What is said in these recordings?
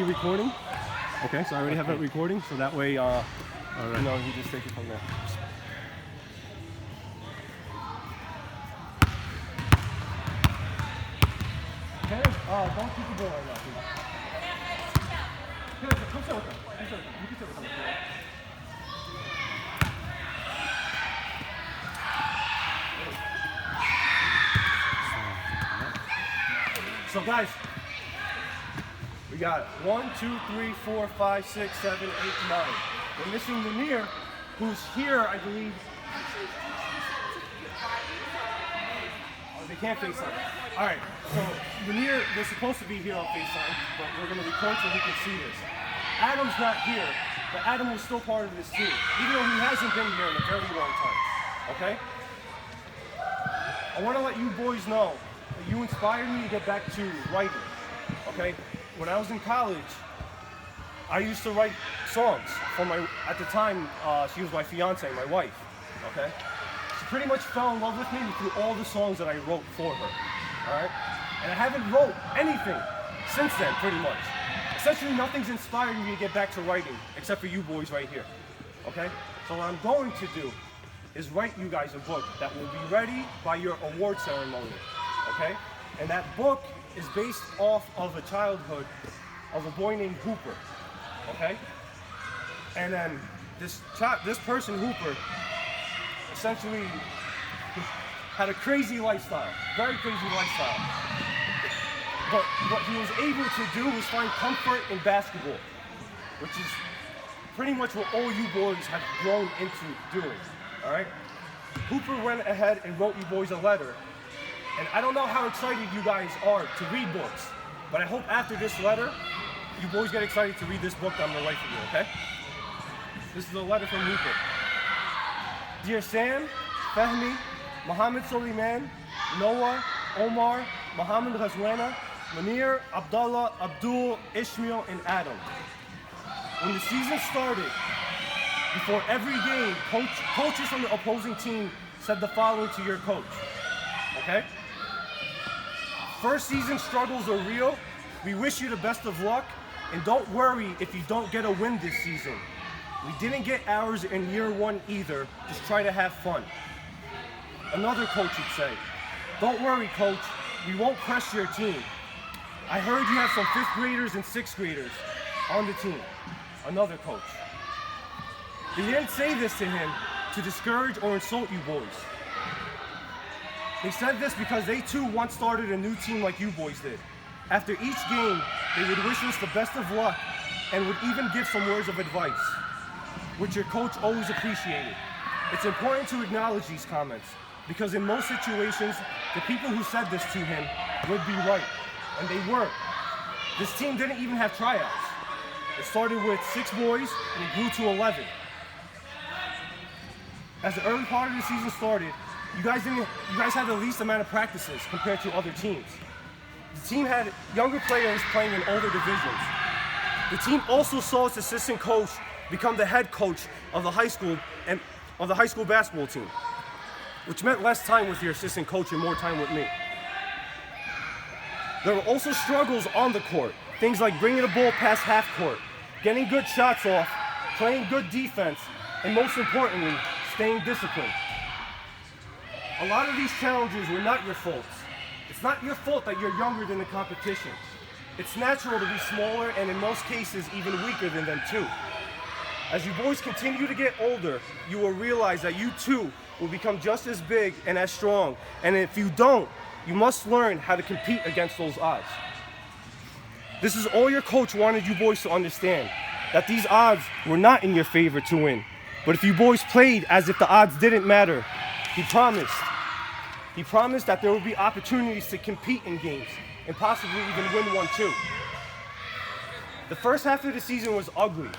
it recording? Okay, so I already have it recording, so that way, All right. you know, you just take it from there. Okay, don't keep the ball right now, please. Come sit with them. You can sit with them. So guys, we got 1, 2, 3, 4, 5, 6, 7, 8, 9. We're missing Munir, who's here, I believe. Oh, they can't FaceTime. All right, so Munir, they're supposed to be here on FaceTime, but we're going to record so he can see this. Adam's not here, but Adam was still part of this team, even though he hasn't been here in a very long time, okay? I want to let you boys know that you inspired me to get back to writing, okay? When I was in college, I used to write songs for at the time, she was my fiance, my wife, okay? She pretty much fell in love with me through all the songs that I wrote for her, all right? And I haven't wrote anything since then, pretty much. Essentially, nothing's inspired me to get back to writing, except for you boys right here, okay? So what I'm going to do is write you guys a book that will be ready by your award ceremony, okay? And that book is based off of a childhood of a boy named Hooper, okay? And then this person, Hooper, essentially had a crazy lifestyle, very crazy lifestyle. But what he was able to do was find comfort in basketball, which is pretty much what all you boys have grown into doing, all right? Hooper went ahead and wrote you boys a letter. And I don't know how excited you guys are to read books, but I hope after this letter, you boys get excited to read this book that I'm gonna write for you, okay? This is a letter from Hooper. Dear Sam, Fahmi, Muhammad Suleiman, Noah, Omar, Muhammad Ghazwana, Munir, Abdullah, Abdul, Ishmael, and Adam. When the season started, before every game, coaches from the opposing team said the following to your coach, okay? First season struggles are real. We wish you the best of luck, and don't worry if you don't get a win this season. We didn't get ours in year one either. Just try to have fun. Another coach would say, don't worry, coach. We won't press your team. I heard you have some 5th graders and 6th graders on the team. Another coach. They didn't say this to him to discourage or insult you boys. They said this because they too once started a new team like you boys did. After each game, they would wish us the best of luck and would even give some words of advice, which your coach always appreciated. It's important to acknowledge these comments because in most situations, the people who said this to him would be right, and they were. This team didn't even have tryouts. It started with 6 boys and it grew to 11. As the early part of the season started, you guys had the least amount of practices compared to other teams. The team had younger players playing in older divisions. The team also saw its assistant coach become the head coach of the high school basketball team, which meant less time with your assistant coach and more time with me. There were also struggles on the court, things like bringing the ball past half court, getting good shots off, playing good defense, and most importantly, staying disciplined. A lot of these challenges were not your faults. It's not your fault that you're younger than the competition. It's natural to be smaller and in most cases even weaker than them too. As you boys continue to get older, you will realize that you too will become just as big and as strong. And if you don't, you must learn how to compete against those odds. This is all your coach wanted you boys to understand, that these odds were not in your favor to win. But if you boys played as if the odds didn't matter, he promised that there would be opportunities to compete in games and possibly even win one too. The first half of the season was ugly.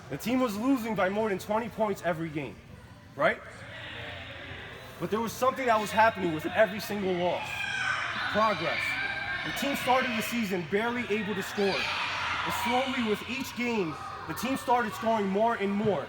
The team was losing by more than 20 points every game, right? But there was something that was happening with every single loss. Progress. The team started the season barely able to score. And slowly with each game, the team started scoring more and more.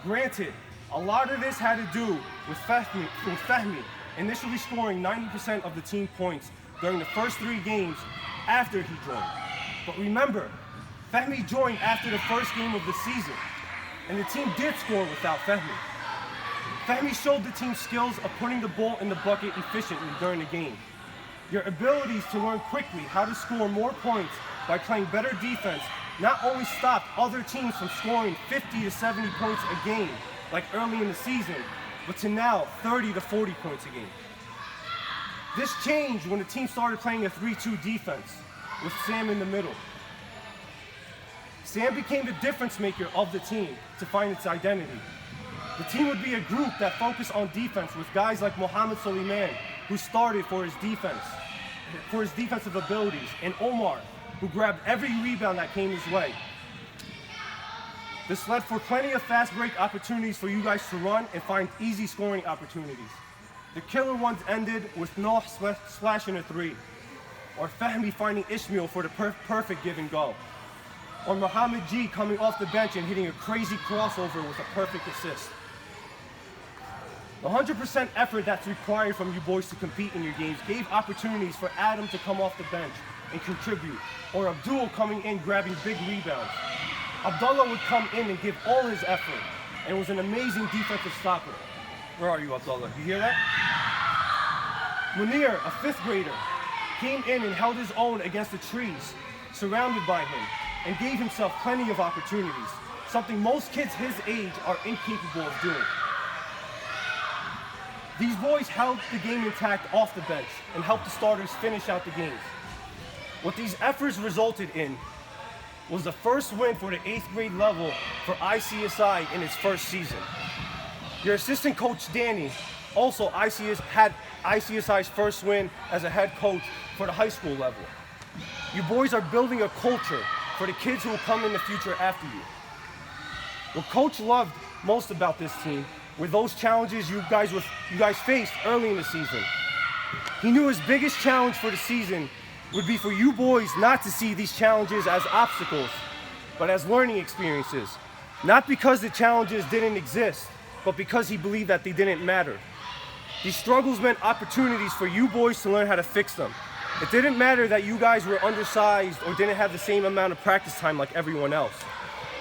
Granted, a lot of this had to do with Fahmi initially scoring 90% of the team points during the first 3 games after he joined. But remember, Fehmi joined after the first game of the season, and the team did score without Fehmi. Fehmi showed the team skills of putting the ball in the bucket efficiently during the game. Your abilities to learn quickly how to score more points by playing better defense not only stopped other teams from scoring 50 to 70 points a game, like early in the season, but to now 30 to 40 points a game. This changed when the team started playing a 3-2 defense with Sam in the middle. Sam became the difference maker of the team to find its identity. The team would be a group that focused on defense with guys like Mohamed Suleiman, who started for his defensive abilities, and Omar, who grabbed every rebound that came his way. This led for plenty of fast break opportunities for you guys to run and find easy scoring opportunities. The killer ones ended with Noh splashing a three, or Fehmi finding Ishmael for the perfect give and go, or Muhammad G coming off the bench and hitting a crazy crossover with a perfect assist. The 100% effort that's required from you boys to compete in your games gave opportunities for Adam to come off the bench and contribute, or Abdul coming in grabbing big rebounds. Abdullah would come in and give all his effort, and was an amazing defensive stopper. Where are you, Abdullah? You hear that? Munir, a 5th grader, came in and held his own against the trees, surrounded by him, and gave himself plenty of opportunities, something most kids his age are incapable of doing. These boys held the game intact off the bench and helped the starters finish out the games. What these efforts resulted in was the first win for the 8th grade level for ICSI in its first season. Your assistant coach, Danny, also had ICSI's first win as a head coach for the high school level. You boys are building a culture for the kids who will come in the future after you. What Coach loved most about this team were those challenges you guys faced early in the season. He knew his biggest challenge for the season would be for you boys not to see these challenges as obstacles, but as learning experiences. Not because the challenges didn't exist, but because he believed that they didn't matter. These struggles meant opportunities for you boys to learn how to fix them. It didn't matter that you guys were undersized or didn't have the same amount of practice time like everyone else.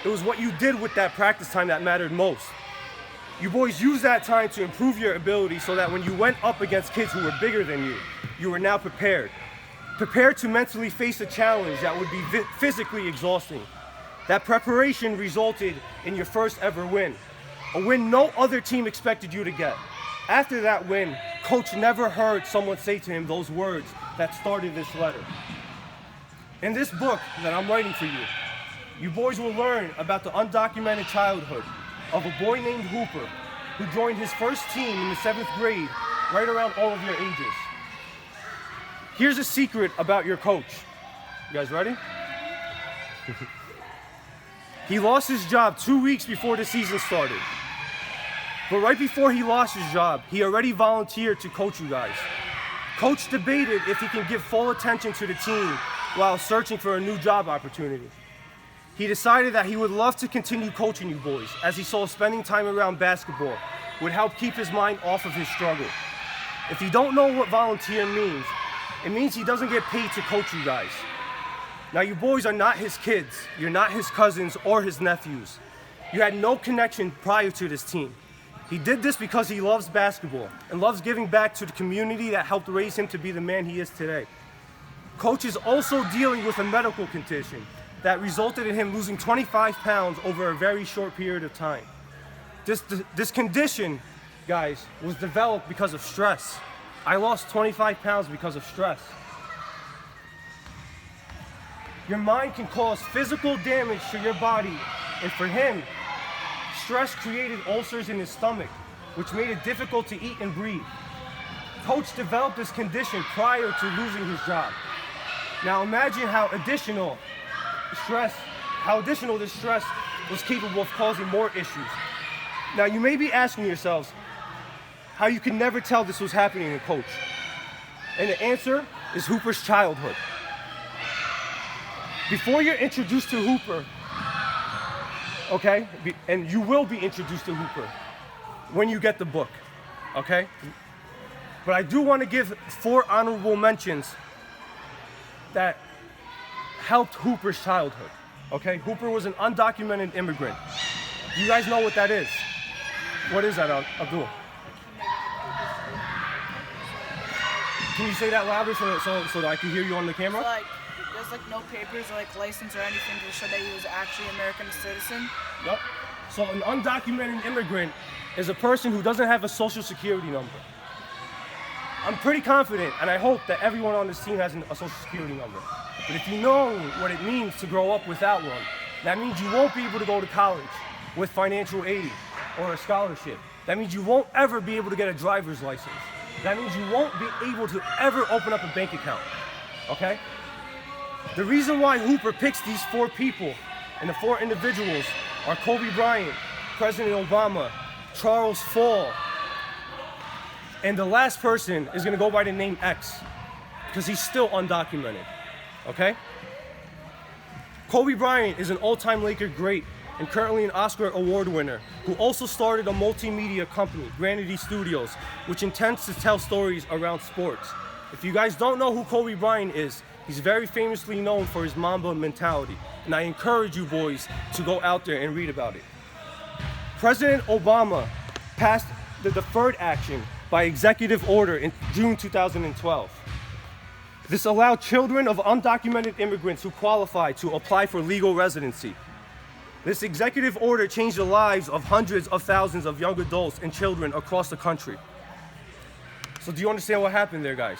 It was what you did with that practice time that mattered most. You boys used that time to improve your ability so that when you went up against kids who were bigger than you, you were now prepared. Prepared to mentally face a challenge that would be physically exhausting. That preparation resulted in your first ever win, a win no other team expected you to get. After that win, Coach never heard someone say to him those words that started this letter. In this book that I'm writing for you, you boys will learn about the undocumented childhood of a boy named Hooper who joined his first team in the 7th grade, right around all of your ages. Here's a secret about your coach. You guys ready? He lost his job 2 weeks before the season started. But right before he lost his job, he already volunteered to coach you guys. Coach debated if he can give full attention to the team while searching for a new job opportunity. He decided that he would love to continue coaching you boys, as he saw spending time around basketball would help keep his mind off of his struggle. If you don't know what volunteer means, it means he doesn't get paid to coach you guys. Now, you boys are not his kids. You're not his cousins or his nephews. You had no connection prior to this team. He did this because he loves basketball and loves giving back to the community that helped raise him to be the man he is today. Coach is also dealing with a medical condition that resulted in him losing 25 pounds over a very short period of time. This condition, guys, was developed because of stress. I lost 25 pounds because of stress. Your mind can cause physical damage to your body, and for him, stress created ulcers in his stomach, which made it difficult to eat and breathe. Coach developed this condition prior to losing his job. Now imagine how additional this stress was capable of causing more issues. Now you may be asking yourselves how you could never tell this was happening in Coach. And the answer is Hooper's childhood. Before you're introduced to Hooper, okay, and you will be introduced to Hooper when you get the book, okay? But I do want to give 4 honorable mentions that helped Hooper's childhood. Okay, Hooper was an undocumented immigrant. Do you guys know what that is? What is that, Abdul? Can you say that louder so that I can hear you on the camera? So, like, there's like no papers or like license or anything to show that he was actually an American citizen. Yep. So an undocumented immigrant is a person who doesn't have a social security number. I'm pretty confident, and I hope that everyone on this team has a social security number. But if you know what it means to grow up without one, that means you won't be able to go to college with financial aid or a scholarship. That means you won't ever be able to get a driver's license. That means you won't be able to ever open up a bank account, okay? The reason why Hooper picks these 4 people and the 4 individuals are Kobe Bryant, President Obama, Charles Fall, and the last person is gonna go by the name X, because he's still undocumented, okay? Kobe Bryant is an all-time Laker great and currently an Oscar Award winner, who also started a multimedia company, Granity Studios, which intends to tell stories around sports. If you guys don't know who Kobe Bryant is, he's very famously known for his Mamba mentality, and I encourage you boys to go out there and read about it. President Obama passed the deferred action by executive order in June 2012. This allowed children of undocumented immigrants who qualify to apply for legal residency. This executive order changed the lives of hundreds of thousands of young adults and children across the country. So do you understand what happened there, guys?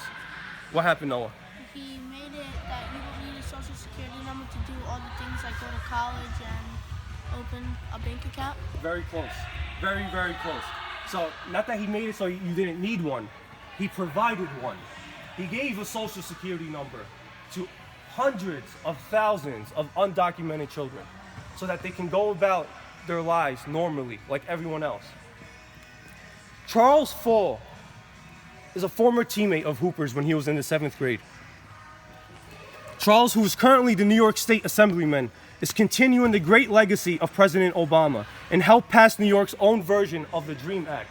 What happened, Noah? He made it that you don't need a social security number to do all the things like go to college and open a bank account. Very close. Very, very close. So not that he made it so you didn't need one, he provided one. He gave a social security number to hundreds of thousands of undocumented children so that they can go about their lives normally like everyone else. Charles Fall is a former teammate of Hooper's when he was in the 7th grade. Charles, who is currently the New York State Assemblyman, is continuing the great legacy of President Obama and helped pass New York's own version of the DREAM Act,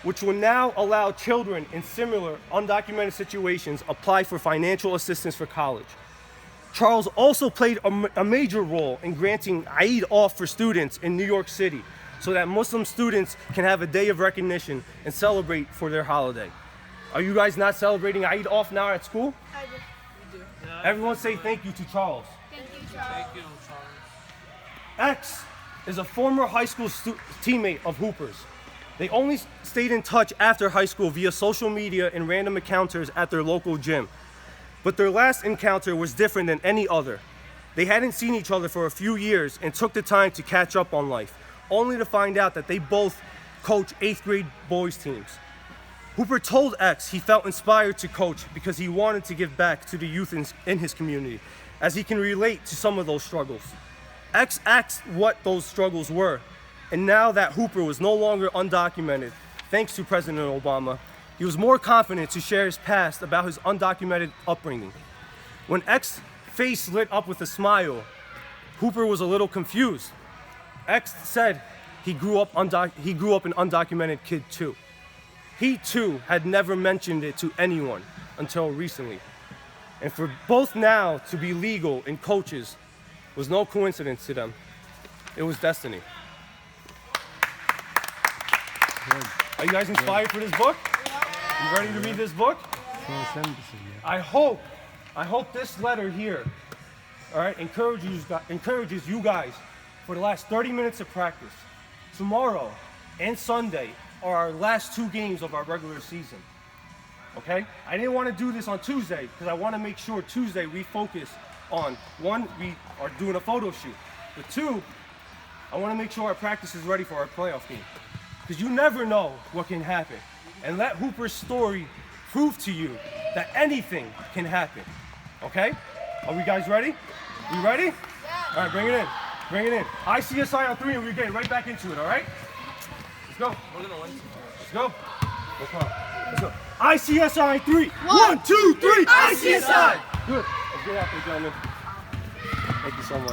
which will now allow children in similar undocumented situations apply for financial assistance for college. Charles also played a major role in granting Eid off for students in New York City so that Muslim students can have a day of recognition and celebrate for their holiday. Are you guys not celebrating Eid off now at school? We do. Everyone say thank you to Charles. Thank you, Charles. Thank you, Charles. X is a former high school teammate of Hooper's. They only stayed in touch after high school via social media and random encounters at their local gym. But their last encounter was different than any other. They hadn't seen each other for a few years and took the time to catch up on life, only to find out that they both coach 8th grade boys teams. Hooper told X he felt inspired to coach because he wanted to give back to the youth in his community, as he can relate to some of those struggles. X asked what those struggles were, and now that Hooper was no longer undocumented, thanks to President Obama, he was more confident to share his past about his undocumented upbringing. When X's face lit up with a smile, Hooper was a little confused. X said he grew up an undocumented kid too. He too had never mentioned it to anyone until recently. And for both now to be legal and coaches was no coincidence to them. It was destiny. Are you guys inspired for this book? You ready to read this book? I hope this letter here, all right, encourages you guys for the last 30 minutes of practice. Tomorrow and Sunday are our last 2 games of our regular season. Okay? I didn't want to do this on Tuesday because I want to make sure Tuesday we focus on, 1, we are doing a photo shoot, but 2, I want to make sure our practice is ready for our playoff game. Because you never know what can happen. And let Hooper's story prove to you that anything can happen. Okay? Are we guys ready? We ready? All right, bring it in. Bring it in. ICSI on 3 and we get right back into it, all right? Let's go. We're gonna win. Let's go. Let's go. ICSI 3. 1, 2, 3. ICSI. Good. Let's get out there, gentlemen. Thank you so much.